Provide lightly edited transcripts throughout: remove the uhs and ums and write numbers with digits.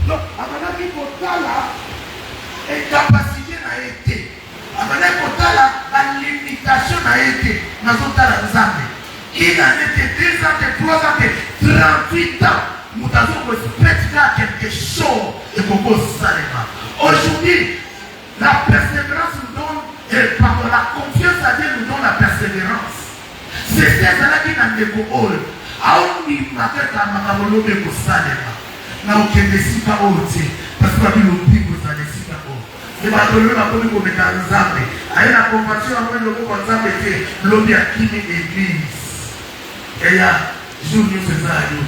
Donc, avant qu'il faut là, et capacité n'a été. Avant qu'il faut là, la limitation n'a été. Dans notre Nzambe. Il a été 2 ans, 3 ans, 38 ans. Nous avons respecté quelque chose et beaucoup salema. Aujourd'hui, la persévérance nous donne, et pardon, la confiance à Dieu nous donne la persévérance. C'est ça qui n'a pas de rôle. Aouni maketa makamolobe ko salema. Na okende sika ote. Parce que la Bible vous a décidé d'abord. Et ma donné la bonne pour mettre en Nzambe. Aïe la compassion après le mot en Nzambe était l'objet à qui l'église. Et il y a jour de ces aïeux.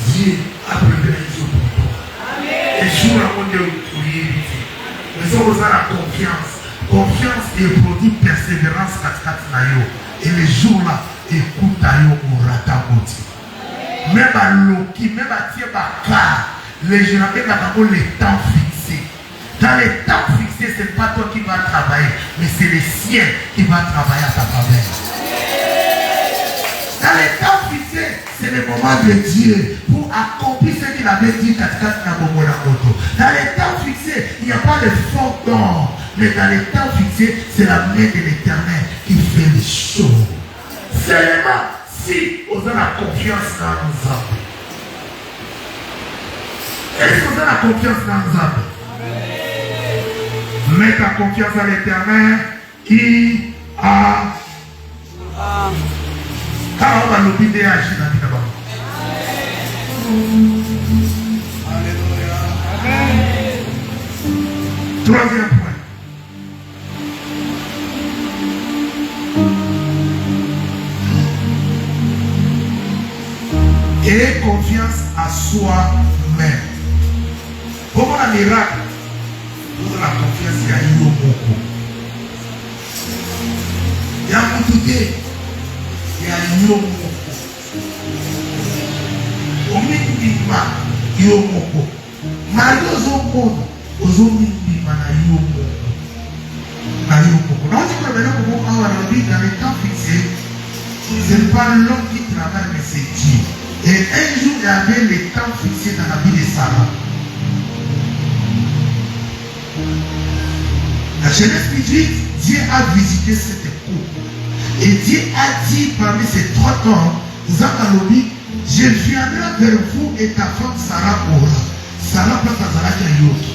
Dieu a préparé un jour pour toi. Et jour à mon Dieu pour y éviter. Mais ça vous a la confiance. Confiance et produit persévérance et les jours là, écoute au rataboti. Même à Loki, même à Thiebaka, les gens ont les temps fixés. Dans les temps fixés, ce n'est pas toi qui vas travailler, mais c'est le ciel qui va travailler à ta faveur. Dans les temps fixés, c'est le moment de Dieu pour accomplir ce qu'il avait dit dans les temps fixés, il n'y a pas de fort d'or. Mais dans les temps fixés, c'est la main de l'Éternel qui fait les choses. Seulement si on a la confiance dans nous hommes. Est-ce qu'on a la confiance dans nous hommes? Mets ta confiance à l'Éternel qui a... Car on va l'oublier à agir dans la vie d'abord. Troisième point. Et confiance à soi-même. Comment un miracle? Pour la confiance à Yomoko. Il y a un tout il y a Yomoko. Omindima Yomoko. Mario Zokono. Ozomindima na Yomoko. Na Yomoko. Dans les temps fixés, ce n'est pas l'homme qui travaille, mais c'est Dieu. Et un jour, il y avait les temps fixés dans la vie de Sarah. La Genèse 18, Dieu a visité cette couple. Et Dieu a dit parmi ces 3 temps, Zakalobi, je viendrai vers vous et ta femme Sarah aura. Sarah place à Sarah qui a yoki.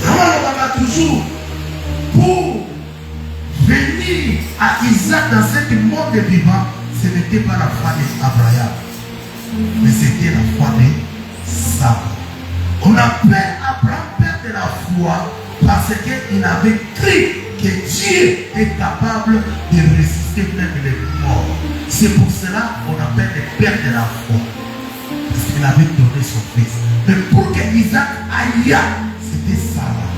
On va toujours pour venir à Isaac dans ce monde vivant. Ce n'était pas la foi d'Abraham, mais c'était la foi de Sarah. On appelle Abraham père de la foi parce qu'il avait cru que Dieu est capable de résister même les morts. C'est pour cela qu'on appelle le père de la foi. Parce qu'il avait donné son fils. Mais pour que Isaac aille, c'était Sarah.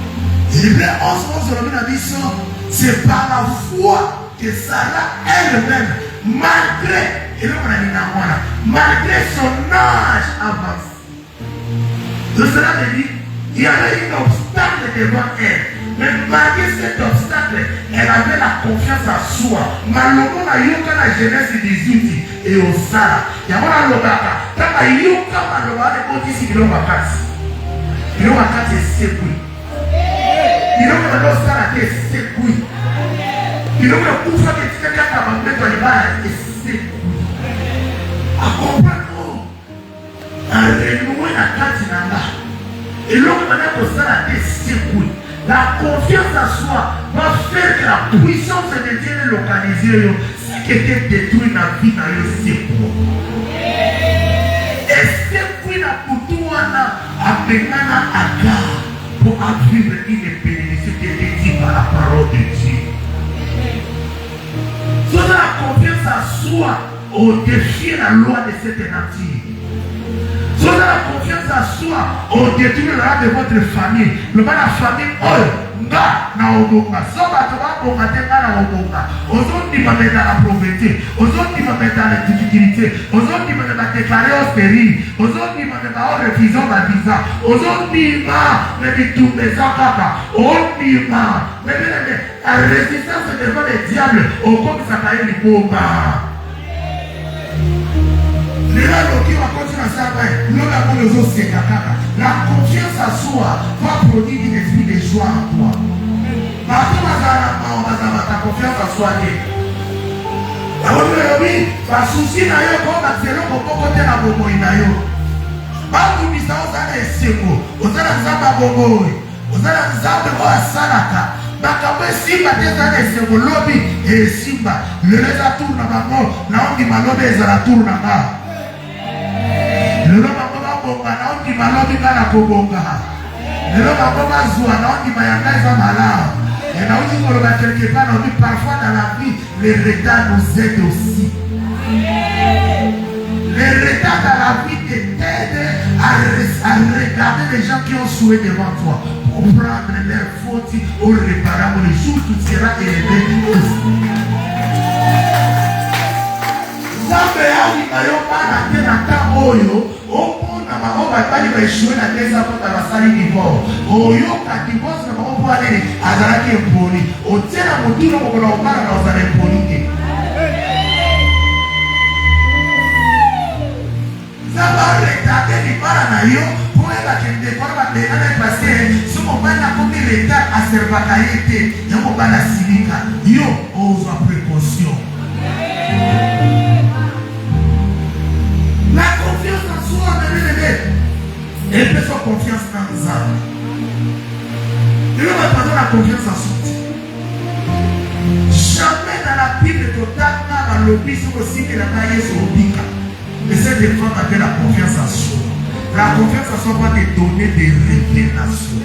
Et Hébreu 11, c'est par la foi que Sarah elle-même, malgré son âge avancé. De cela veut dire, il y avait un obstacle devant elle. Mais malgré cet obstacle, elle avait la confiance en soi. Malheureusement, il y a la Genèse 18 et au Sala. Il y a un lobaka. Quand il y a un lobaka, il y a un lobaka. Il y a un lobaka, c'est sécuit. Il y a un lobaka, c'est sécuit. Il y a un lobaka, c'est sécuit. À comprendre, à renouer la carte nana. Et l'homme maintenant pour ça la sécuit. La confiance en soi va faire que la puissance de Dieu est localisée. Ce qui était détruit dans la vie, c'est pour. Et c'est qui n'a pour toi à Benana Agar pour vivre une bénédiction qui était dite par la parole de Dieu. Donner la confiance en soi au défier la loi de cette nature. Donner la confiance à soi au détruire la loi de votre famille. Le mal la famille, nga na obonga soba to ba bonga te na obonga ozoni ba mettre la pauvreté ozoni ba mettre la difficulté ozoni ba déclarer austérité ozoni ba refuser ba visa ozoni ba me bitumbe zakaka onima me la résistance devant le diable au comme ça va être bomba les là qui va continuer ça va La confiance en soi va produire un esprit de joie en toi. Ta confiance en soi. Basusi na yo ko batelo ko côté na bobo na yo. Ba tu bisa ozana esengo, ozana nzamba bobo, ozana nzamba ko asalaka. Bakabwe simba tezana esengo lobi e simba. Leleza tourna bango na ongi malobe ezala tourna ba. Lelo bango babonga na ongi malobi kana kobonga. Lelo bango bazwa na ongi mayanga eza malao. Et là, on dit quelque part, on dit parfois dans la vie, les retards nous aident aussi. Les retards dans la vie t'aident à regarder les gens qui ont souhaité devant toi. Pour prendre leurs fautes, au réparer, le jour où tu seras élevé. La confiance en soi, et peut faire confiance dans les âmes. Et on va parler de la confiance en soi. Jamais dans la Bible totale, dans le lobby, c'est aussi que la taille est sur le bica. Mais cette femme appelle la confiance en soi. La confiance en soi va te donner des révélations.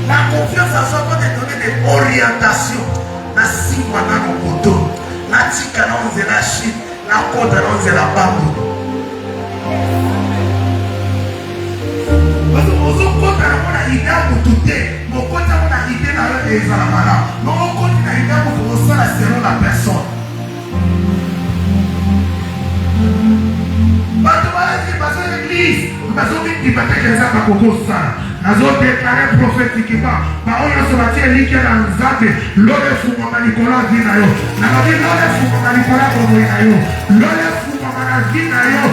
La confiance en soi va te donner des orientations. La sigma dans le coteau. La tika dans la chine. La côte dans la bambou. Parce que vous avez une idée à vous douter. Vous avez une idée à vous douter. Vous avez une idée à vous douter selon la personne. Parce que l'église, parce que les gens ont déclaré prophétiquement, parole de Sébastien Liké dans Zambé, l'ole fou Nicolas Vinayo, l'ole fou Nicolas Boboinayo, l'ole fou Vinayo,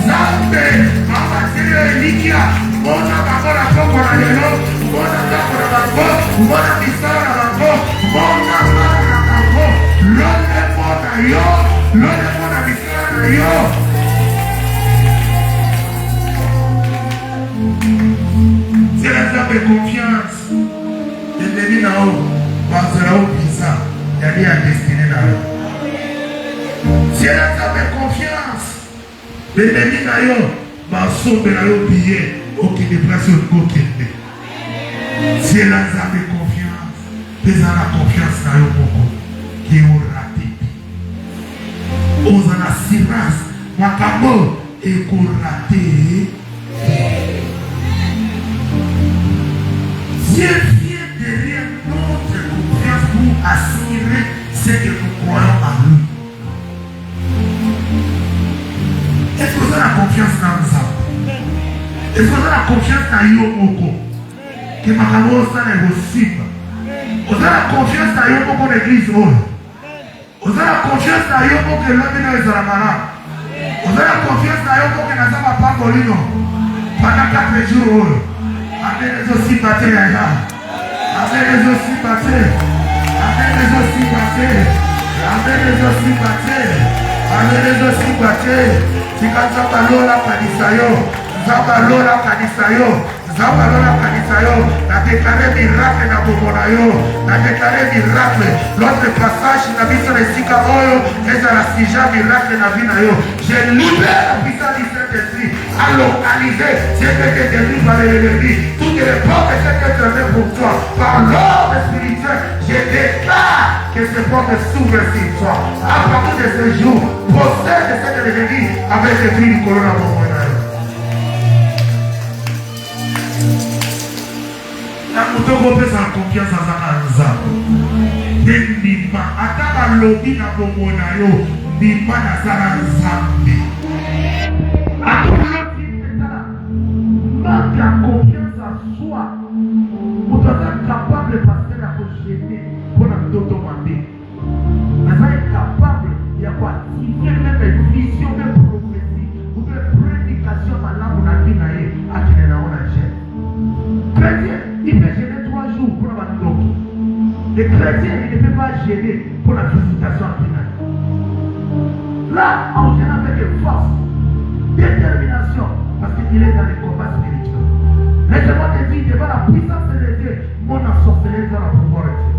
Zambé, Mama Télé Likia, Mona Babola Pokora Yelo, Mona Babola Babo, Mona Bisara Babo, Mona Mara Babo, l'ole Mona Yo, l'ole Mona Bisara Yo. C'est la femme de confiance. L'ennemi n'a pas bizarre. Il y a des destinés là. C'est la femme de confiance. L'ennemi n'a pas billet. Aucune déplace au côté. C'est la femme de confiance. Mais à la confiance n'a beaucoup. Qui ont raté. Aux en assurance. Makamo et qu'on raté. Dieu vient derrière notre confiance pour assurer ce que nous croyons en lui. Est-ce que vous avez la confiance dans ça? Est-ce que vous avez la confiance dans Yomoko? Que Makamo ça est possible. Vous avez la confiance dans Yomoko l'église? Vous avez la confiance dans Yomoko que l'homme est dans la malade? Vous avez la confiance dans Yomoko que n'a pas Bolino pendant 4 jours? Avec les aussi battés là. Avec les aussi battés. Avec les aussi battés. Avec les aussi battés. Avec les aussi battés. Si quand ça va l'eau là, Panisayo. Ça va l'eau là, Panisayo. Ça va l'eau là, Panisayo. La déclaré miracle dans Bobonayo. La déclaré miracle. L'autre passage, la vie sur les Sikamoyo. Et dans la Sija miracle dans Vinayo. Je libère la puissance du Saint-Esprit. À localiser ce que tu délivres par l'ennemi. Toutes les portes que tu fermées pour toi. Par l'ordre spirituel, je déclare que ces portes s'ouvrent sur toi. À partir de ce jour, possède cet ennemi avec le cri du coronavirus. La moto repose en confiance en Zanza. Bima, ataba lobi na bomonayo, bima na Zanzambi. Manque la confiance en soi. Vous êtes capable de passer la prochaine pour la d'automater. Vous êtes capable, il y a quoi? Si vous même vision de prophétie, ou de prédication maintenant on a dit naïe, à qui on a gêné. Chrétien, il peut gêner 3 jours pour la doc. Les chrétiens, il ne peut pas gêner pour la visitation finale. Là, on gêne avec force, détermination, parce qu'il est dans les combats spirituels. Laissez-moi te dire, devant la puissance de Dieu, mon ensorcelé dans la pouvoir de Dieu.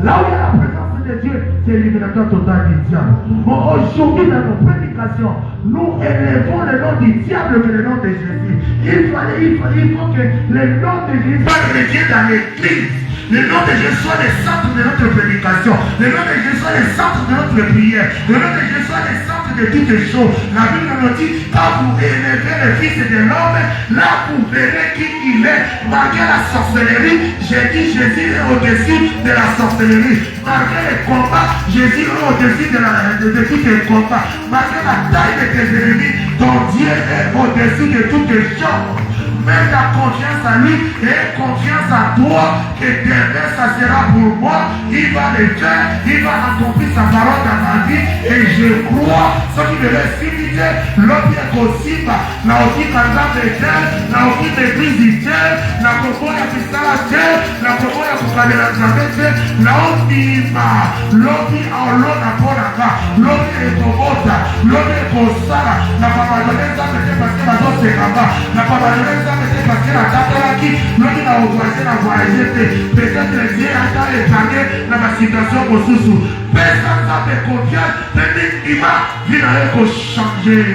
Là où il y a la présence de Dieu, c'est l'éliminateur total du diable. Bon, aujourd'hui, dans nos prédications, nous élevons le nom du diable que le nom de Jésus. Il faut que le nom de Jésus revienne dans l'église. Le nom de Jésus soit le centre de notre prédication. Le nom de Jésus soit le centre de notre prière. Le nom de Jésus soit le centre de toutes les choses. La Bible nous dit, quand vous élevez le Fils de l'homme, là vous verrez qui il est. Malgré la sorcellerie, j'ai dit Jésus est au-dessus de la sorcellerie. Malgré les combats, Jésus est au-dessus de tous les combats. Malgré la taille de tes ennemis, ton Dieu est au-dessus de toutes les choses. Mets ta confiance à lui et confiance à toi que demain ça sera pour moi. Il va le faire, il va accomplir sa parole dans ma vie et je crois ce qui devait signifier l'homme est possible. La aussi kazam de terre, la aussi l'église du terre, la propos ya pisala terre, la propos ya kukadela zamete, la omima, l'homme en l'eau na ponaka, l'homme est kobota, l'homme est kosala, la papadonesa mete parce que ma dose est là-bas, la papadonesa parce que la date l'homme a voyagé, la voyagé, peut-être que Dieu a épargné dans ma situation au sous-sous. Personne n'a de confiance, mais il m'a vu qu'on changer.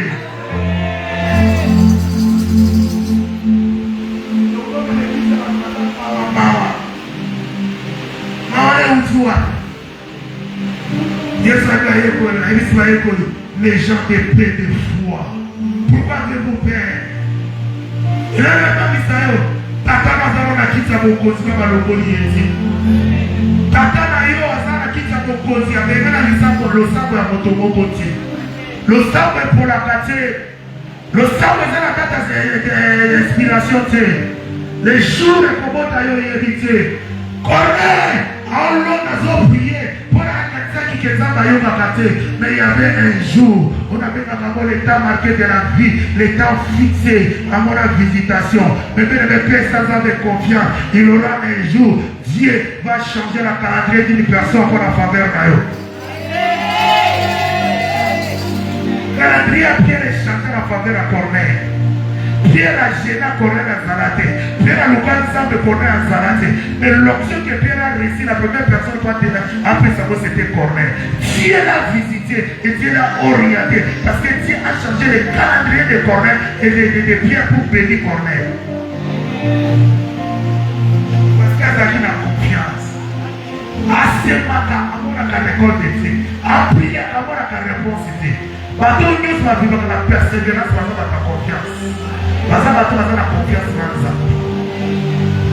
Les gens de paix de foi. Pourquoi avez-vous peur? Il y a un mystère. Tata na kitsa bokozi kama loboli yezi. Tata na yo azana kitsa bokozi amena lisambo losambo ya moto moko ti. Losambo pour la quartier. Losambo ezana kata inspiration te. Les jours de kobota yo hérité. Corneille, Allah nazo prier pour la quartier qui kezamba yo makate. Mais il y avait un jour, on avait d'abord l'état marqué de la vie, l'état fixé à mon visitation. Mais bien le Père sans avoir confiance, il aura un jour, Dieu va changer la calendrier d'une personne pour la faveur d'Ayo. Calendrier a bien changé la faveur à Corneille. Pierre a gêné à Corneille à Zalate. Pierre a l'occasion de Corneille à Zalate. Mais l'option que Pierre a réussi, la première personne qui après ça, c'était Corneille. Dieu l'a visité et Dieu l'a orienté. Parce que Dieu a changé le calendrier de Corneille et de Pierre pour bénir Corneille. Parce qu'elle a une confiance. À ce matin, à mon école de Dieu. À prier, à mon réponse de Dieu. Bateau nous va vivre la persévérance dans ta confiance. Parce que bateau a la confiance dans ça.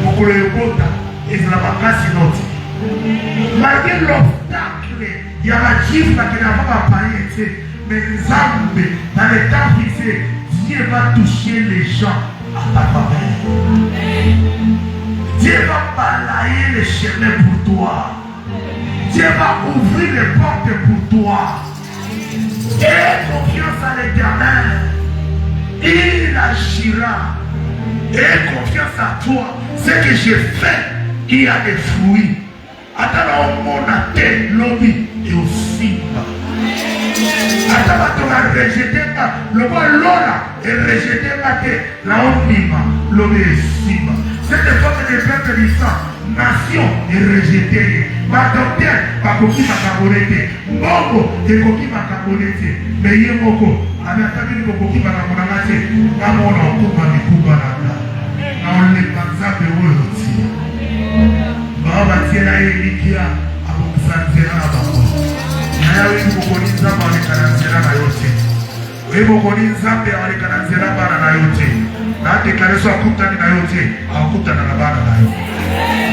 Pour le bota et la vacances inouïe. Malgré l'obstacle, il y a la gifle qui n'a pas payé. Mais Zambé, dans les temps fixés, Dieu va toucher les gens à ta faveur. Dieu va balayer les chemins pour toi. Dieu va ouvrir les portes pour toi. Aie confiance à l'Éternel. Il agira. Aie confiance à toi. Ce que j'ai fait, il y a des fruits. Attends, mon athée, lobby et aussi. Attends, tu vas rejeter pas. Le mot Lola est rejeté pas. La omnima, lobby et sima. Cette forme de peuple du sang. Nation est rejetée. Ma docteur, ma coquille m'a cabonété. Mogo est coquille m'a cabonété. Mais il y a Mogo. Avec la famille de coquille m'a cabonété. Dans mon nom, tout m'a dit Koubanaka. Dans les panzas de Woloti. Baba Tiela et Likia. A Bokusanzera à Babo. Naya oui, Mokoni Zamba avec Kananzera à Yote. Oui, Mokoni Zamba avec Kananzera à Yote. Na déclaré soit Koutani na Yote. A Koutana na Bana na Yote.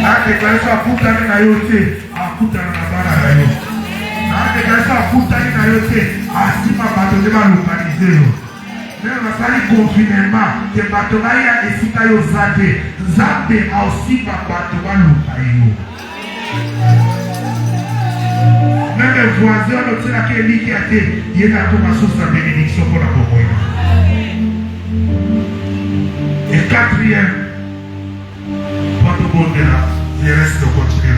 A déclaré soit Koutani na Yote. A Koutana na Bana na Yote. A déclaré soit Koutani na Yote. A Sima Bato de ma localisé. Mais on a sali confinement. Que Bato Maya et Sika yo Zade. Zade a aussi Bato ma localisé. Même les voisins, c'est là qui a été, il y a une source de bénédiction pour la Bokoï. Et quatrième, pas de bon de là, il reste de continuer.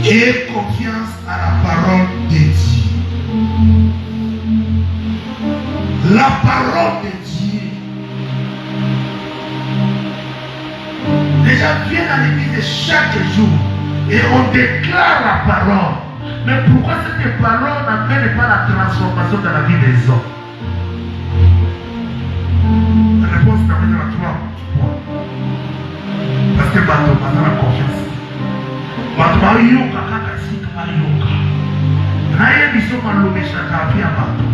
Et confiance à la parole de Dieu. La parole de Dieu. Les gens viennent à l'église chaque jour et on déclare la parole. Mais pourquoi cette parole n'amène pas la transformation dans la vie des hommes? La réponse t'amène à toi. Parce que Bato a la confiance. Bato a eu un kaka si tu as eu un kaka. Naye biso maloba chaka pia Bato.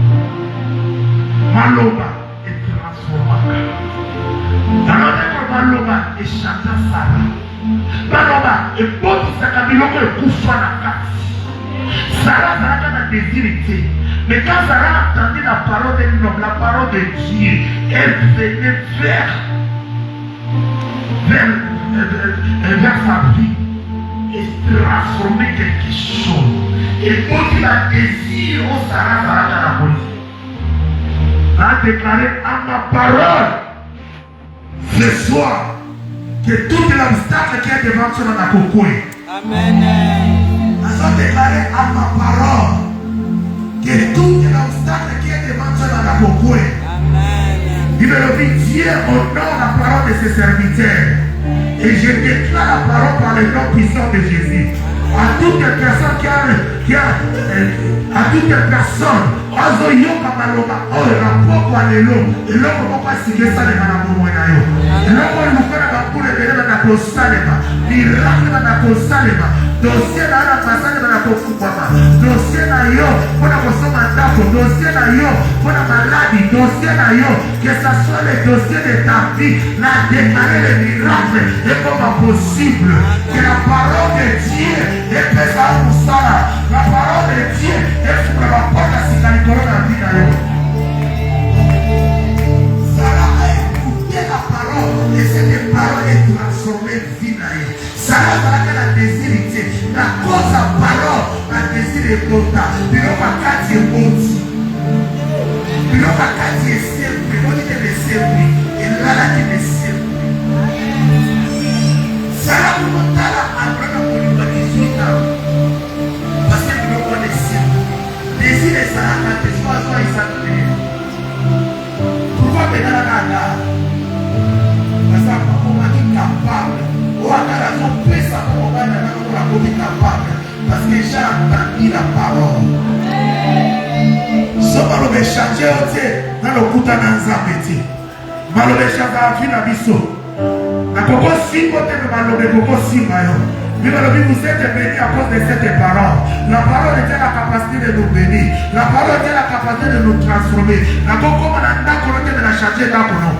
Maloba est transformable. Maloba et chanta Sarah. Maloba et boti sakabiloko et koufa na kati. Sarah Sarah n'a désiré. Mais quand Sarah a entendu la parole de l'homme, la parole de Dieu, elle venait vers sa vie et transformer quelque chose. Et quand il a désiré, oh Sarah Sarah dans la police, a déclaré à ma parole. Ce soir, que tout l'obstacle qui est devant toi dans la cocoue. Amen. Nous avons déclaré à ma parole que tout l'obstacle qui est devant toi dans la cocoue. Amen. Il me dit, Dieu honore la parole de ses serviteurs. Et je déclare la parole par le nom puissant de Jésus. À toutes les personnes à toutes les personnes, Ozoyoka Maloba, oh, rapport à l'élo, et l'homme ne peut pas signer ça, les manamonayo. L'homme ne peut pas pour les bénévoles dans la salema, miracle dans la salema, dossier dans la passage dans la Kokupama, dossier dans yo, pour la consommation, dossier dans yo, pour la maladie, dossier dans yo, que ce soit les dossiers de ta vie, la déclarer les miracles, et comment possible, que la parole de Dieu est pesante pour ça, la parole de Dieu est pour la porte à Sikali. Sarah a écouté la parole et cette parole est transformée vie. Sarah a la désirité. La cause à parole, la désir est total. Il n'y a pas qu'à dire moti. Il n'y a pas qu'à dire servi. Il n'y a pas qu'à dire servi. Et là, la dit le servi. Sarah a appris à 18 ans. Parce que nous connaissons. Désir et Sarah quand tu sois ils s'appellent. Pourquoi maintenant la parce que on est capable. On a raison de ça pour on va être capable. Parce que j'ai entendu la parole. Si on va le changer, dans le coup dans Zambéti. Malo le changer à la biso. La coco si côté de malo le coco si mayo. Mais vous êtes bénis à cause de cette parole. La parole était la capacité de nous bénir. La parole était la capacité de nous transformer. La coco on a de la changer dans nous.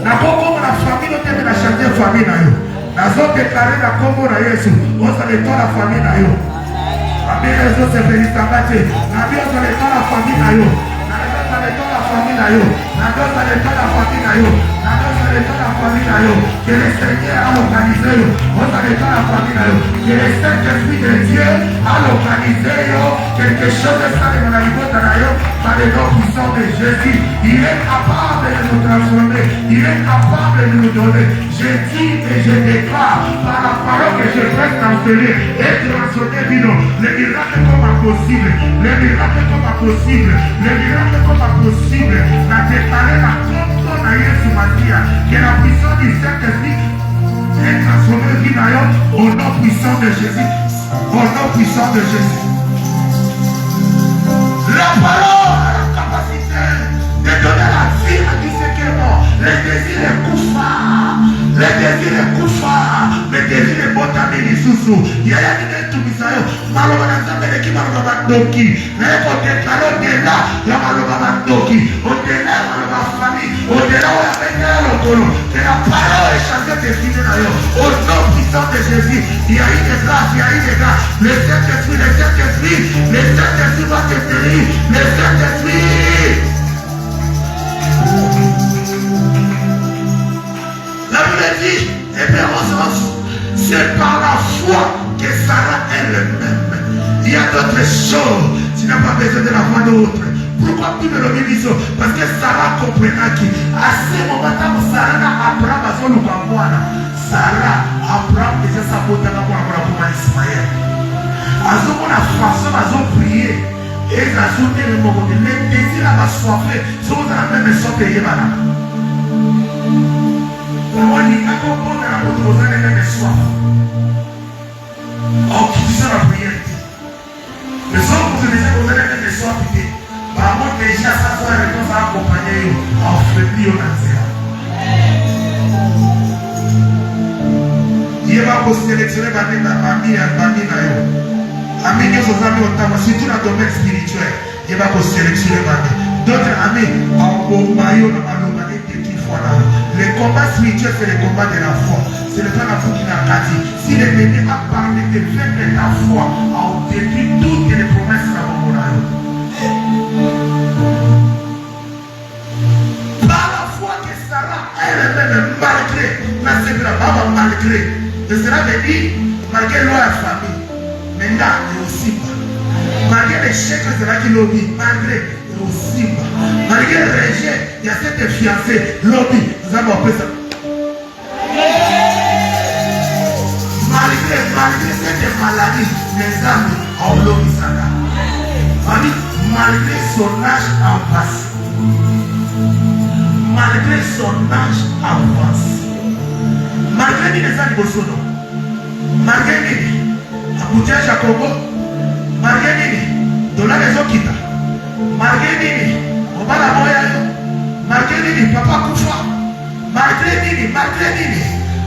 La coco on a famille de la changer famille na yo. La zone déclarée la combo na Yesu. On s'en est la famille na yo. Amen les autres se félicitaient. La vie on s'en est la famille na yo. La vie la famille na yo. La vie on s'en la famille na yo. La famille que le Seigneur a organisé, on s'arrête la famille, que le Saint-Esprit de Dieu a organisé quelque chose de ça dans la vie par le nom puissant de Jésus. Il est capable de nous transformer, il est capable de nous donner. Je dis et je déclare par la parole que je vais transférer et transformer les miracles comme possible, les miracles comme possible, les miracles comme possible, la déclarer la que la puissance du Saint-Esprit est transformée au nom puissant de Jésus. Au nom puissant de Jésus. La parole a la capacité de donner la vie à tout ce qui est mort. Les désirs est koufa. Les désirs est koufa. Les désirs est botamini sousou. Il y a des tout bisayo. Malobana zamele qui malobana doki. Mais on déclare au-delà la malobana doki. Au-delà la malobana famille. Au-delà où la peine est le colo. Que la parole est changée de vie de l'ailleurs. Au nom puissant de Jésus. Il y a eu des grâces, il y a eu des grâces. Le Saint-Esprit, le Saint-Esprit. Le Saint-Esprit va te tenir. Le Saint-Esprit. l'espérance. C'est par la foi que Sarah elle-même. Il y a d'autres choses. Tu n'as pas besoin de la voix d'autres. Pourquoi tu me le dis? Parce que Sarah comprenait qu'à ce moment-là, Sarah Abraham a son Sarah Abraham déjà sa beauté pour Ismaël. À ce moment, la façon à prier et à ce moment, les désirs à soiffer sont dans la même sorte de Yémana. On dit à quoi on a retrouvé les mêmes soif. En qui sont la prière. Mais sans que vous ayez les mêmes soif, par contre, déjà, ça soit la réponse à accompagner en faibli au Nazéa. Il va vous sélectionner parmi les amis. Amis, nous sommes amis autant, surtout dans le domaine spirituel. Il va vous sélectionner parmi d'autres amis. Le combat spirituel, c'est le combat de la foi. C'est le temps de la foi qui n'a pas dit. Si l'ennemi a parlé de faire de la foi, on détruit toutes les promesses de la foi. Par la foi que Sarah elle-même, malgré, cela veut dire, malgré la famille, maintenant, il aussi pas. Malgré l'échec de cela qui lobby, malgré, il aussi pas. Malgré le rejet, il y a cette fiancée, lobby, nous avons appelé ça. Malgré cette maladie, les âmes ont lobby ça là. Malgré son âge avancé. Malgré son âge avancé. Malgré les âges Bosono. Malgré Abuja Jacobo. Malgré Dola les Okita. Malgré Obala Moyayo. Malgré Papa Koufa. Malgré.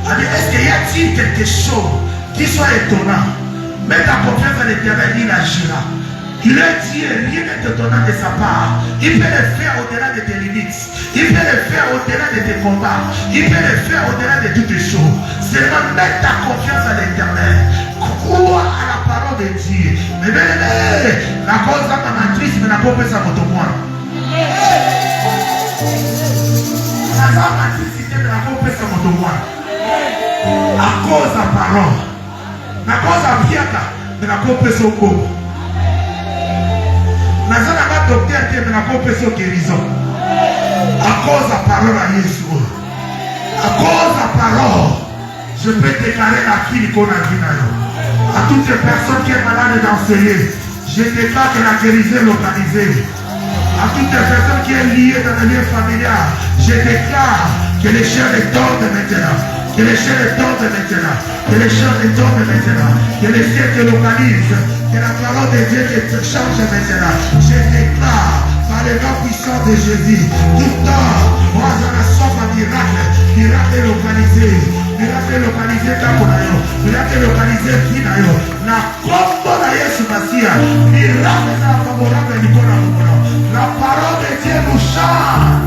Est-ce qu'il y a-t-il quelque chose qui soit étonnant? Mets ta confiance à l'Éternel, il agira. Il est Dieu, rien n'est étonnant de sa part. Il peut le faire au-delà de tes limites. Il peut le faire au-delà de tes combats. Il peut le faire au-delà de toutes les choses. Seulement mets ta confiance à l'Éternel. Crois à la parole de Dieu. Mais la cause de ma matrice, mais la cause de sa motomoine. La matrice, c'est la cause de sa motomoine. À cause de la parole. La cause de la piaka, mais la cause de son corps. Nous avons un docteur qui est en guérison. À cause de la parole à Jésus. À cause de la parole, je peux déclarer la fille qu'on a vu. À toutes les personnes qui sont malades d'enseigner, je déclare que la guérison est localisée. À toutes les personnes qui sont liées dans le lien familial, je déclare que les chair les tombent maintenant. Que les chair les tombent maintenant. Que les chair les tombent maintenant. Que les cieux te localisent. Que la parole de Dieu te change maintenant. Je déclare par le nom puissant de Jésus. Tout temps, moi j'en ai soif à miracle. Miracle localisé. Miracle localisé Kaponayo. Miracle localisé Finayo. Na combo na Yesu Masia. Miracle na favorable Nicolas Mono. La parole de Dieu nous change.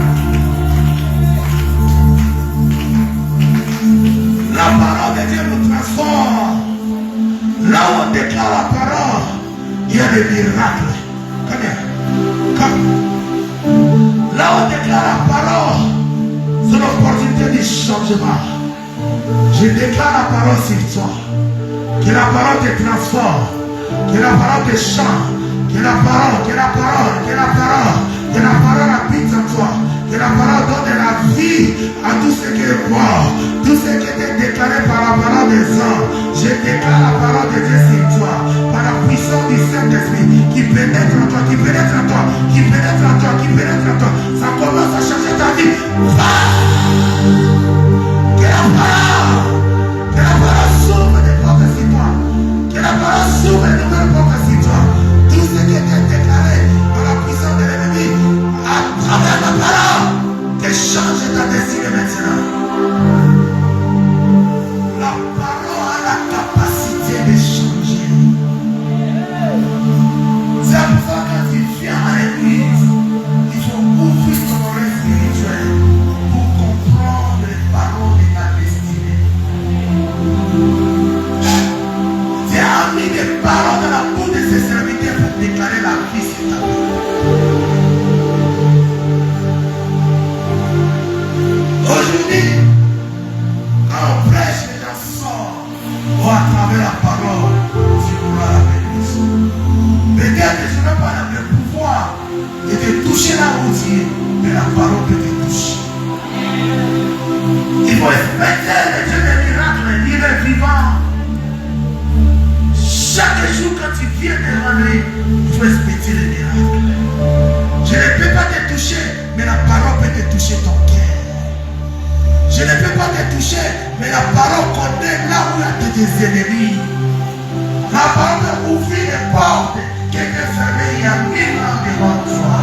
La parole de Dieu nous transforme. Là où on déclare la parole, il y a des miracles. Là où on déclare la parole, c'est l'opportunité du changement. Je déclare la parole sur toi. Que la parole te transforme. Que la parole te change. Que la parole habite en toi. Que la parole donne la vie à tout ce qui est mort. Tout ce qui était déclaré par la parole des hommes. Je déclare la parole de Dieu sur toi. Par la puissance du Saint-Esprit qui pénètre en toi, qui pénètre en toi, qui pénètre en toi, qui pénètre en toi. Ça commence à changer ta vie. Que la parole s'ouvre des portes sur toi. Que la parole s'ouvre des nouvelles portes sur toi. Tout ce qui était déclaré par la puissance de l'ennemi, à travers la parole, que change ta destinée maintenant. La parole a la capacité de changer. C'est pour ça que quand tu viens à l'église, il faut ouvrir ton oreille spirituelle pour comprendre les paroles de ta destinée. Tu as mis des paroles dans la bouche de ses serviteurs pour déclarer la vie sur ta vie. Aujourd'hui, quand on prêche toucher, mais la parole connaît là où il y a des ennemis. La parole peut ouvrir les portes qui étaient fermées il y a 1000 ans devant toi.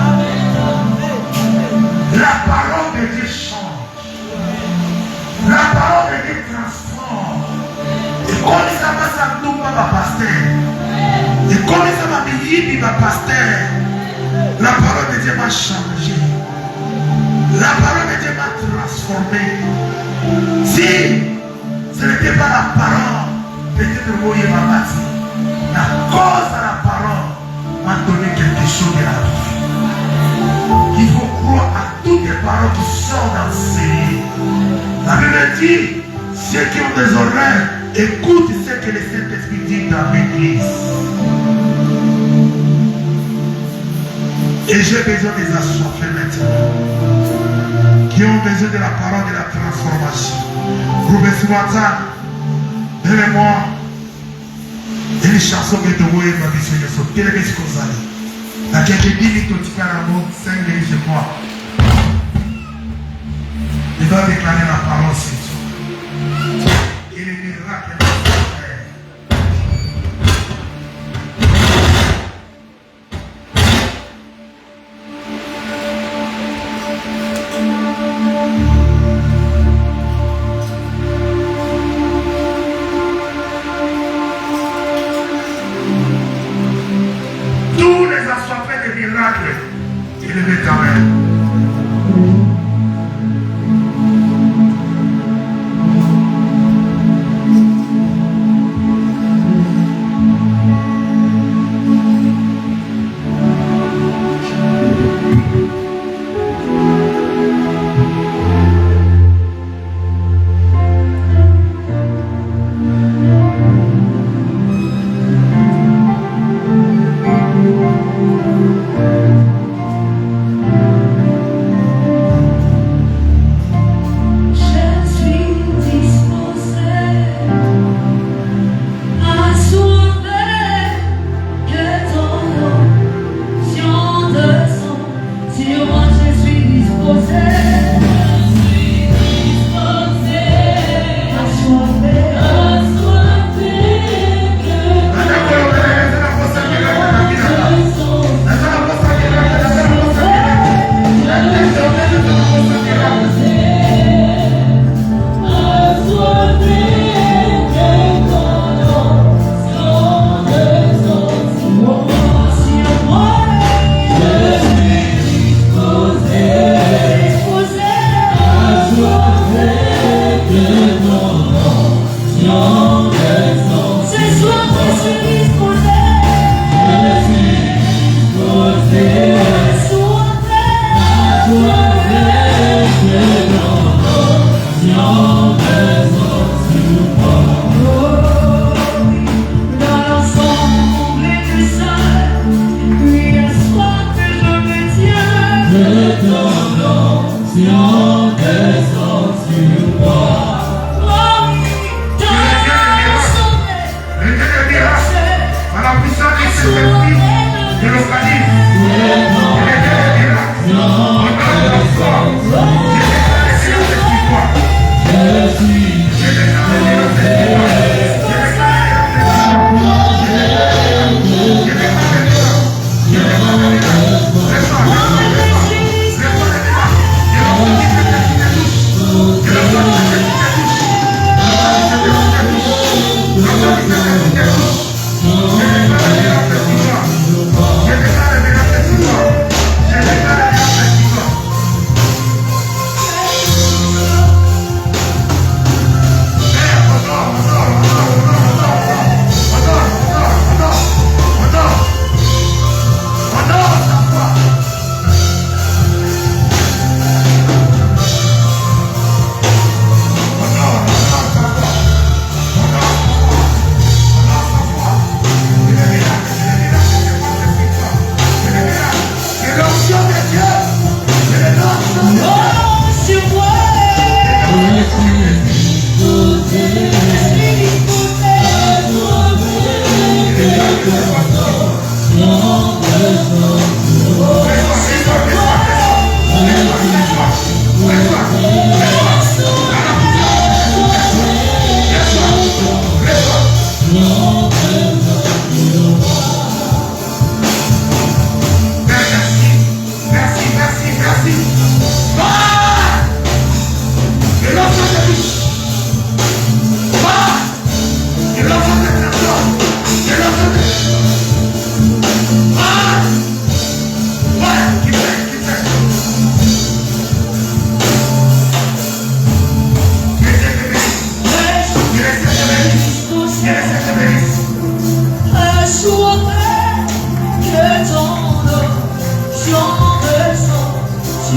La parole de Dieu change. La parole de Dieu transforme. Et comme ça va s'abdomber ma pasteur. Et comme ça va m'y ma pasteur. La parole de Dieu m'a changé. La parole de Dieu m'a transformé. Si ce n'était pas la parole, peut-être que vous m'a bâti. La cause de la parole m'a donné quelque chose de la vie. Il faut croire à toutes les paroles qui sont enseignées. La Bible dit, ceux qui ont des oreilles, écoutent ce que le Saint-Esprit dit dans l'Église. Et j'ai besoin des assoiffés maintenant, qui ont besoin de la parole de la transformation. Robert Matin, donnez-moi une chanson que tu vois et ma mission de sauter. Quelle est ce qu'on a dit? La quelques 10 minutes, tu parles à moi, 5 minutes, je crois. Il va déclarer la parole sur toi. Et les miracles vont se faire. Tous les assoiffés de miracles, élevez ta main.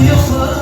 sur toi.